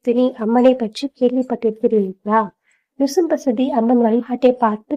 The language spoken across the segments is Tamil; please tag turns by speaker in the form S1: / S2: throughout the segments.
S1: நிசும்பசதி அம்மனை பற்றி கேள்விப்பட்டிருக்கிறீர்களா? நிசும்பசதி அம்மன் வழிபாட்டை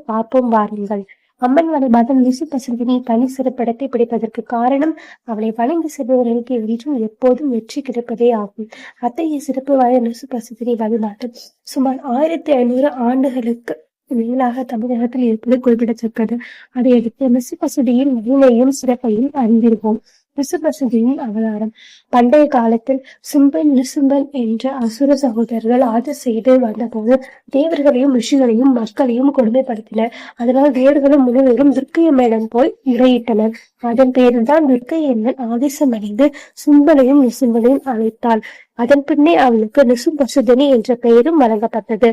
S1: பார்ப்போம் வாருங்கள். அம்மன் வழிபாட்டில் நிசும்பசதினி தனி சிறப்பிடத்தை பிடிப்பதற்கு காரணம் அவளை வணங்கி செல்பவர்களுக்கு என்றும் எப்போதும் வெற்றி கிடைப்பதே ஆகும். அத்தகைய சிறப்பு வாய்ந்த நிசும்பசதினி வழிபாட்டில் சுமார் 1500 ஆண்டுகளுக்கு மேலாக தமிழகத்தில் இருப்பது குறிப்பிடத்தக்கது. அதையடுத்து நிசும்பசதியின் மகிமையும் சிறப்பையும் அறிந்திருப்போம். நிசும்பசதியின் அவதாரம். பண்டைய காலத்தில் சும்பன் நிசும்பன் என்ற அசுர சகோதரர்கள் ஆட்சி செய்து வந்தபோது தேவர்களையும் ரிஷிகளையும் மக்களையும் கொடுமைப்படுத்தினர். அதனால் தேவர்களும் முனிவர்களும் துர்க்கையம்மனிடம் போய் முறையிட்டனர். அதன் பேரில் தான் துர்க்கை அம்மன் ஆவேசமடைந்து சும்பனையும் நிசும்பனையும் அழைத்தாள். அதன் பின்னே அவளுக்கு நிசும்பசதினி என்ற பெயரும் வழங்கப்பட்டது.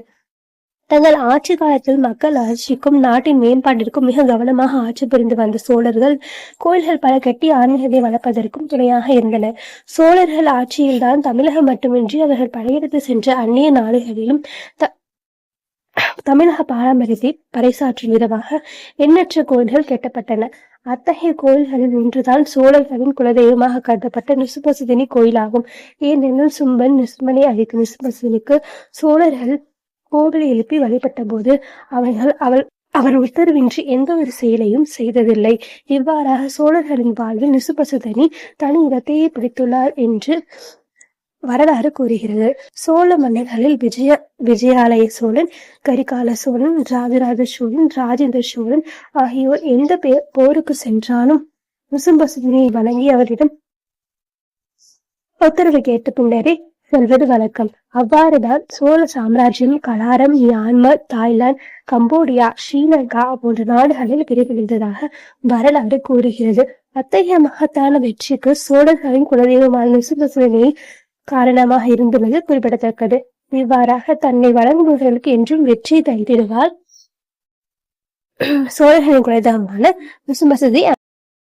S1: தங்கள் ஆட்சி காலத்தில் மக்கள் ஆட்சிக்கும் நாட்டின் மேம்பாட்டிற்கும் மிக கவனமாக ஆட்சி புரிந்து வந்த சோழர்கள் கோயில்கள் பல கட்டி ஆன்மீகத்தை வளர்ப்பதற்கும் துணையாக இருந்தனர். சோழர்கள் ஆட்சியில்தான் தமிழகம் மட்டுமின்றி அவர்கள் படையெடுத்து சென்ற அந்நிய நாடுகளிலும் தமிழக பாரம்பரியத்தை பறைசாற்றும் விதமாக எண்ணற்ற கோயில்கள் கட்டப்பட்டன. அத்தகைய கோயில்களில் ஒன்றுதான் சோழர்களின் குலதெய்வமாக கருதப்பட்ட நிசும்பசதினி கோயிலாகும். ஏனெனில் சும்பன் நிசும்பனை அழித்த நிசும்பசதினிக்கு சோழர்கள் கோவிலை எழுப்பி வழிபட்ட போது அவர் உத்தரவின்றி எந்த ஒரு செயலையும் செய்ததில்லை. இவ்வாறாக சோழர்களின் வாழ்வில் நிசும்பசதினி தனி இடத்தையே பிடித்துள்ளார் என்று வரலாறு கூறுகிறது. சோழ மன்னர்களில் விஜயாலய சோழன், கரிகால சோழன், ராஜராஜ சோழன், ராஜேந்திர சோழன் ஆகியோர் எந்த போருக்கு சென்றாலும் நிசும்பசதினியை வணங்கி அவரிடம் உத்தரவு கேட்ட பின்னரே செல்வது வழக்கம். அவ்வாறுதான் சோழ சாம்ராஜ்யம் Kalaram, Myanmar, Thailand, Cambodia, Sri Lanka போன்ற நாடுகளில் விரிவடைந்ததாக வரலாறு கூறுகிறது. அத்தகைய மகத்தான வெற்றிக்கு சோழர்களின் குலதெய்வமான நிசும்பசதினி காரணமாக இருந்துள்ளது குறிப்பிடத்தக்கது. இவ்வாறாக தன்னை வழங்குபவர்களுக்கு என்றும் வெற்றி தந்திடுவார் சோழர்களின் குலதெய்வமான நிசும்பசதி.